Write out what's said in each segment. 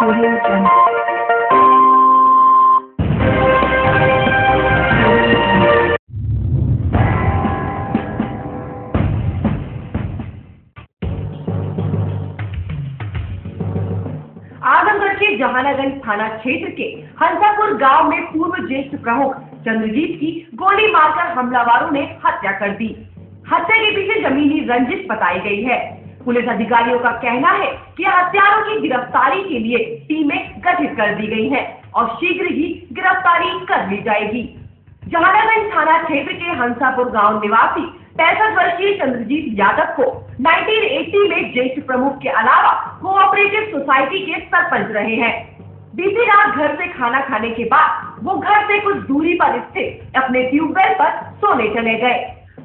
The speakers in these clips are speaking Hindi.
Audio Jungle. आजमगढ़ के जहानागंज थाना क्षेत्र के हंसापुर गांव में पूर्व ज्येष्ठ प्रमुख चंद्रजीत की गोली मारकर हमलावरों ने हत्या कर दी। हत्या के पीछे जमीनी रंजिश बताई गई है। पुलिस अधिकारियों का कहना है कि हत्यारों की गिरफ्तारी के लिए टीमें गठित कर दी गई हैं और शीघ्र ही गिरफ्तारी कर ली जाएगी। जहानागंज थाना क्षेत्र के हंसापुर गांव निवासी 65 वर्षीय चंद्रजीत यादव को 1980 में ज्येष्ठ प्रमुख के अलावा कोऑपरेटिव सोसाइटी के सरपंच रहे हैं। बीती रात घर से खाना खाने के बाद वो घर से कुछ दूरी पर स्थित अपने ट्यूबवेल पर सोने चले गए।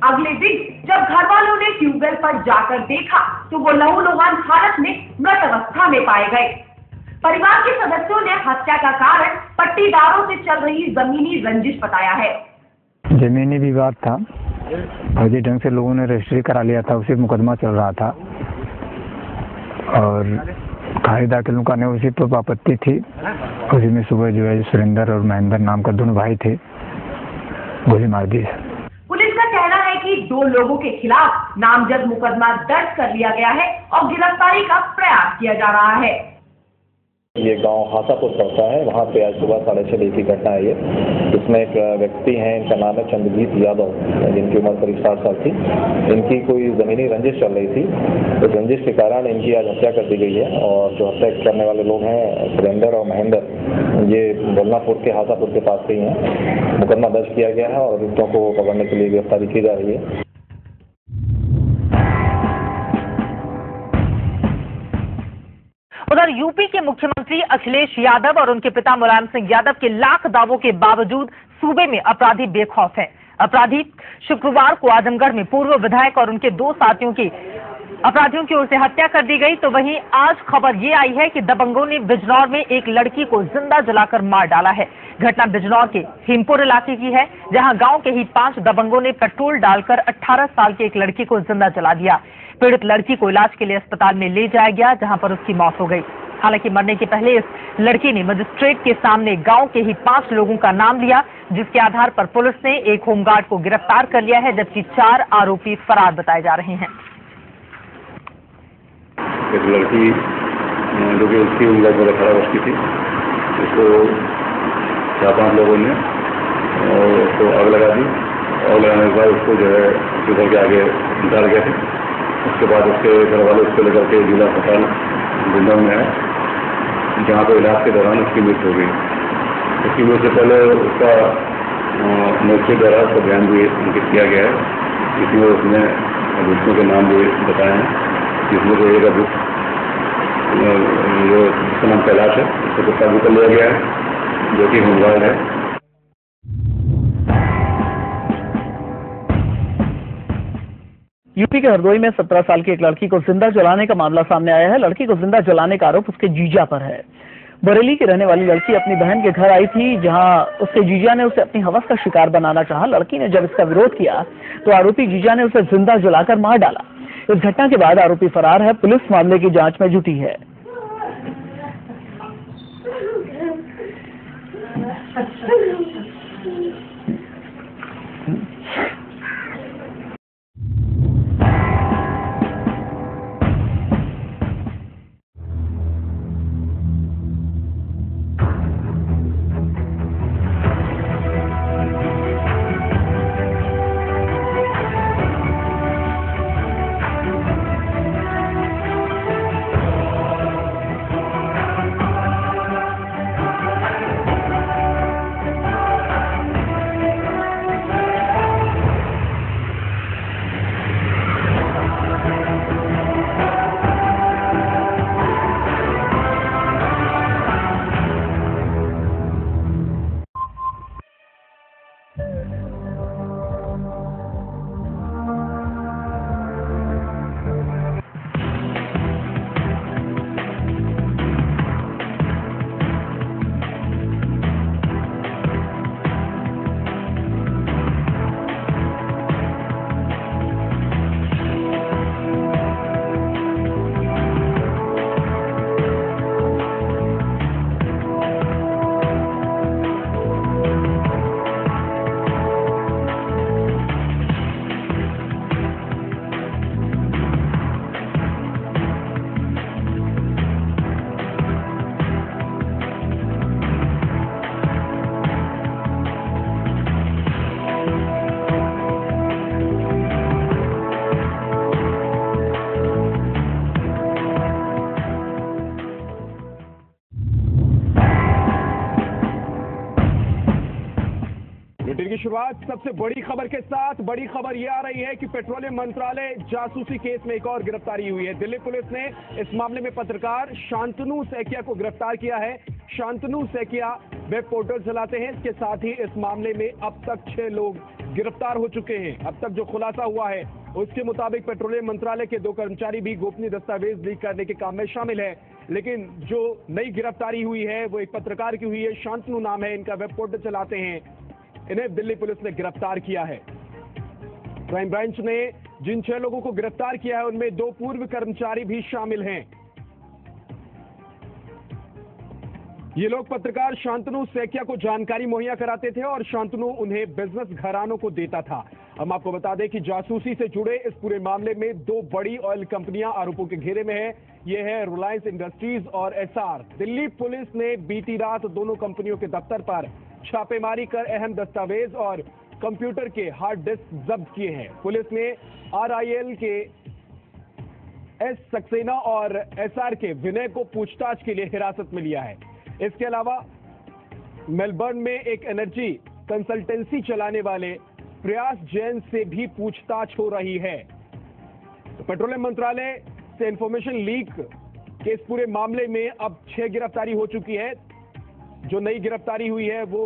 अगले दिन जब घर वालों ने ट्यूबवेल पर जाकर देखा तो वो लहूलुहान हालत में मृत अवस्था में पाए गए। परिवार के सदस्यों ने हत्या का कारण पट्टीदारों से चल रही जमीनी रंजिश बताया है। जमीनी विवाद था, फर्जी ढंग से लोगों ने रजिस्ट्री करा लिया था, उसी मुकदमा चल रहा था और खारिज दाखिल करने उसी पर आपत्ति थी। उसी में सुबह जो है सुरेंद्र और महेंद्र नाम का दोनों भाई थे, गोली मार दी। पुलिस का कहना है कि 2 लोगों के खिलाफ नामजद मुकदमा दर्ज कर लिया गया है और गिरफ्तारी का प्रयास किया जा रहा है। ये गांव हासापुर पड़ता है, वहाँ पे आज सुबह 6:30 की घटना है। ये इसमें एक व्यक्ति हैं, इनका नाम है चंद्रजीत यादव, जिनकी उम्र करीब 60 साल थी। इनकी कोई जमीनी रंजिश चल रही थी, उस रंजिश के कारण इनकी आज हत्या कर दी गई है। और जो हत्या करने वाले लोग हैं सुरेंद्र और महेंद्र, ये बलनापुर के हासापुर के पास से ही हैं। मुकदमा दर्ज किया गया है और अभियुक्तों को पकड़ने के लिए गिरफ्तारी की जा रही है। उधर यूपी के मुख्यमंत्री अखिलेश यादव और उनके पिता मुलायम सिंह यादव के लाख दावों के बावजूद सूबे में अपराधी बेखौफ हैं। अपराधी शुक्रवार को आजमगढ़ में पूर्व विधायक और उनके 2 साथियों की अपराधियों की ओर से हत्या कर दी गई। तो वहीं आज खबर ये आई है कि दबंगों ने बिजनौर में एक लड़की को जिंदा जलाकर मार डाला है। घटना बिजनौर के हिमपुर इलाके की है, जहां गांव के ही 5 दबंगों ने पेट्रोल डालकर 18 साल की एक लड़की को जिंदा जला दिया। पीड़ित लड़की को इलाज के लिए अस्पताल में ले जाया गया, जहां पर उसकी मौत हो गई। हालांकि मरने के पहले इस लड़की ने मजिस्ट्रेट के सामने गांव के ही 5 लोगों का नाम लिया, जिसके आधार पर पुलिस ने एक होमगार्ड को गिरफ्तार कर लिया है, जबकि 4 आरोपी फरार बताए जा रहे हैं। एक लड़की जो कि उसकी उम्र 18 वर्ष की थी, उसको 4-5 लोगों ने उसको आग लगा दी। आग लगाने के बाद उसको जो है घर के आगे डाल गए थे। उसके बाद उसके घर वाले उसको लेकर के जिला अस्पताल वृंदावन में आए, जहाँ पर इलाज के दौरान उसकी मृत्यु हो गई। उसकी मृत्यु से पहले उसका मृत्यु द्वारा उसको बयान भी अंकित किया गया है। इसमें उसने अभियुक्तों के नाम भी बताए हैं, जिसमें से एक अभियुक्त जिसका नाम कैलाश है, उसको गिरफ्तार कर लिया गया है, जो कि होमगार्ड है। यूपी के हरदोई में 17 साल की एक लड़की को जिंदा जलाने का मामला सामने आया है। लड़की को जिंदा जलाने का आरोप उसके जीजा पर है। बरेली की रहने वाली लड़की अपनी बहन के घर आई थी, जहां उसके जीजा ने उसे अपनी हवस का शिकार बनाना चाहा। लड़की ने जब इसका विरोध किया तो आरोपी जीजा ने उसे जिंदा जलाकर मार डाला। इस घटना के बाद आरोपी फरार है। पुलिस मामले की जांच में जुटी है। की शुरुआत सबसे बड़ी खबर के साथ। बड़ी खबर यह आ रही है कि पेट्रोलियम मंत्रालय जासूसी केस में एक और गिरफ्तारी हुई है। दिल्ली पुलिस ने इस मामले में पत्रकार शांतनु सैकिया को गिरफ्तार किया है। शांतनु सैकिया वेब पोर्टल चलाते हैं। इसके साथ ही इस मामले में अब तक 6 लोग गिरफ्तार हो चुके हैं। अब तक जो खुलासा हुआ है उसके मुताबिक पेट्रोलियम मंत्रालय के 2 कर्मचारी भी गोपनीय दस्तावेज लीक करने के काम में शामिल है। लेकिन जो नई गिरफ्तारी हुई है वो एक पत्रकार की हुई है। शांतनु नाम है, इनका वेब पोर्टल चलाते हैं। इन्हें दिल्ली पुलिस ने गिरफ्तार किया है। क्राइम ब्रांच ने जिन 6 लोगों को गिरफ्तार किया है उनमें 2 पूर्व कर्मचारी भी शामिल हैं। ये लोग पत्रकार शांतनु सैकिया को जानकारी मुहैया कराते थे और शांतनु उन्हें बिजनेस घरानों को देता था। हम आपको बता दें कि जासूसी से जुड़े इस पूरे मामले में 2 बड़ी ऑयल कंपनियां आरोपों के घेरे में है। ये है रिलायंस इंडस्ट्रीज और एसआर। दिल्ली पुलिस ने बीती रात दोनों कंपनियों के दफ्तर पर छापेमारी कर अहम दस्तावेज और कंप्यूटर के हार्ड डिस्क जब्त किए हैं। पुलिस ने आरआईएल के एस सक्सेना और एसआर के विनय को पूछताछ के लिए हिरासत में लिया है। इसके अलावा मेलबर्न में एक एनर्जी कंसल्टेंसी चलाने वाले प्रयास जैन से भी पूछताछ हो रही है। तो पेट्रोलियम मंत्रालय से इंफॉर्मेशन लीक के इस पूरे मामले में अब 6 गिरफ्तारी हो चुकी है। जो नई गिरफ्तारी हुई है वो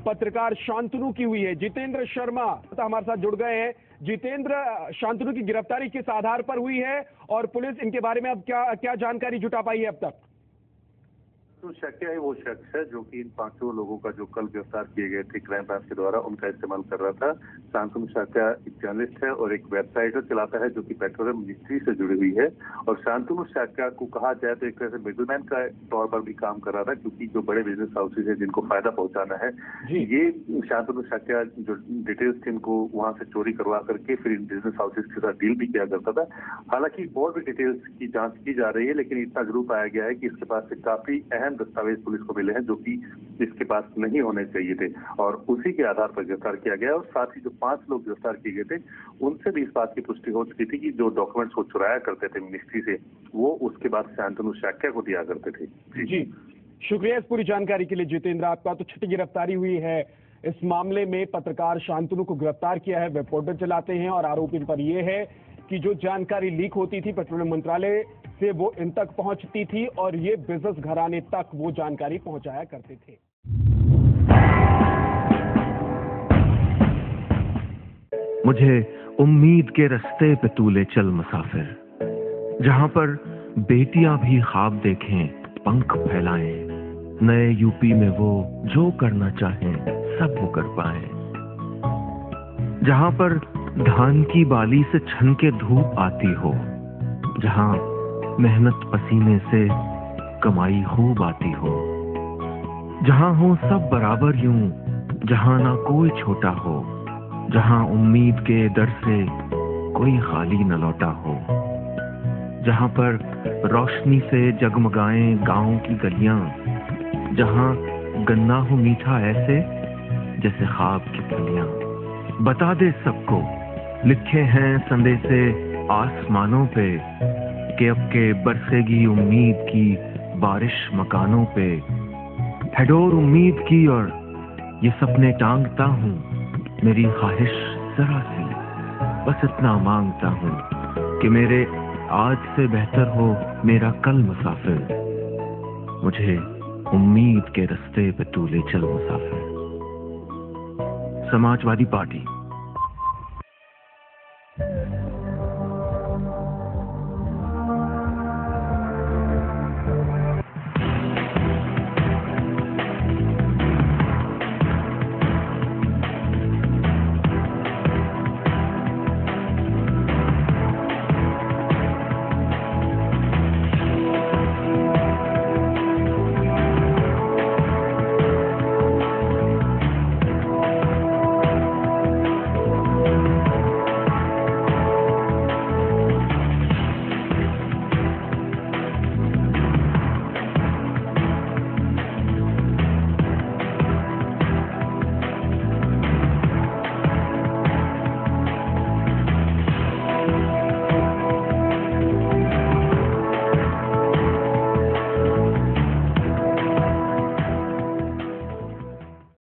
पत्रकार शांतनु की हुई है। जितेंद्र शर्मा हमारे साथ जुड़ गए हैं। जितेंद्र, शांतनु की गिरफ्तारी किस आधार पर हुई है और पुलिस इनके बारे में अब क्या जानकारी जुटा पाई है अब तक? शख्स है वो शख्स है जो कि इन 5 लोगों का जो कल गिरफ्तार किए गए थे क्राइम ब्रांच के द्वारा उनका इस्तेमाल कर रहा था। शांतनु सैकिया एक जर्नलिस्ट है और एक वेबसाइट चलाता है जो कि पेट्रोलियम मिनिस्ट्री से जुड़ी हुई है। और शांतनु सैकिया को कहा जाए तो एक तरह से मिडलमैन का तौर पर भी काम कर रहा था, क्योंकि जो बड़े बिजनेस हाउसेज है जिनको फायदा पहुंचाना है, ये शांतनु सैकिया जो डिटेल्स थी इनको वहां से चोरी करवा करके फिर इन बिजनेस हाउसेज के साथ डील भी किया करता था। हालांकि और भी डिटेल्स की जांच की जा रही है, लेकिन इतना जरूर पाया गया है कि इसके पास से काफी अहम दस्तावेज पुलिस को मिले हैं जो कि इसके पास नहीं होने चाहिए थे और उसी के आधार पर गिरफ्तार किया गया। और साथ ही जो 5 लोग गिरफ्तार किए गए थे उनसे भी इस बात की पुष्टि हो चुकी थी कि जो डॉक्यूमेंट्स वो चुराया करते थे मिनिस्ट्री से वो उसके बाद शांतनु सैकिया को दिया करते थे। जी, शुक्रिया इस पूरी जानकारी के लिए जितेंद्र। आपका तो 6 गिरफ्तारी हुई है। इस मामले में पत्रकार शांतनु को गिरफ्तार किया है, वेब पोर्टल चलाते हैं और आरोप इन पर यह है कि जो जानकारी लीक होती थी पेट्रोलियम मंत्रालय से वो इन तक पहुंचती थी और ये बिजनेस घराने तक वो जानकारी पहुंचाया करते थे। मुझे उम्मीद के रास्ते पे तू ले चल मुसाफिर, जहां पर बेटियां भी ख्वाब देखें, पंख फैलाएं, नए यूपी में वो जो करना चाहें सब वो कर पाएं, जहां पर धान की बाली से छन के धूप आती हो, जहां मेहनत पसीने से कमाई खूब आती हो, जहां हो सब बराबर यूं, जहां ना कोई छोटा हो, जहां उम्मीद के दर से कोई खाली न लौटा हो, जहां पर रोशनी से जगमगाएं गांव की गलियां, जहां गन्ना हो मीठा ऐसे जैसे ख्वाब की फलियां। बता दे सबको लिखे हैं संदेशे आसमानों पे कि अब के बरसेगी उम्मीद की बारिश मकानों पे। है डोर उम्मीद की और ये सपने टांगता हूँ, मेरी ख्वाहिश जरा सी बस इतना मांगता हूँ कि मेरे आज से बेहतर हो मेरा कल मुसाफिर, मुझे उम्मीद के रास्ते पे तू ले चल मुसाफिर। समाजवादी पार्टी।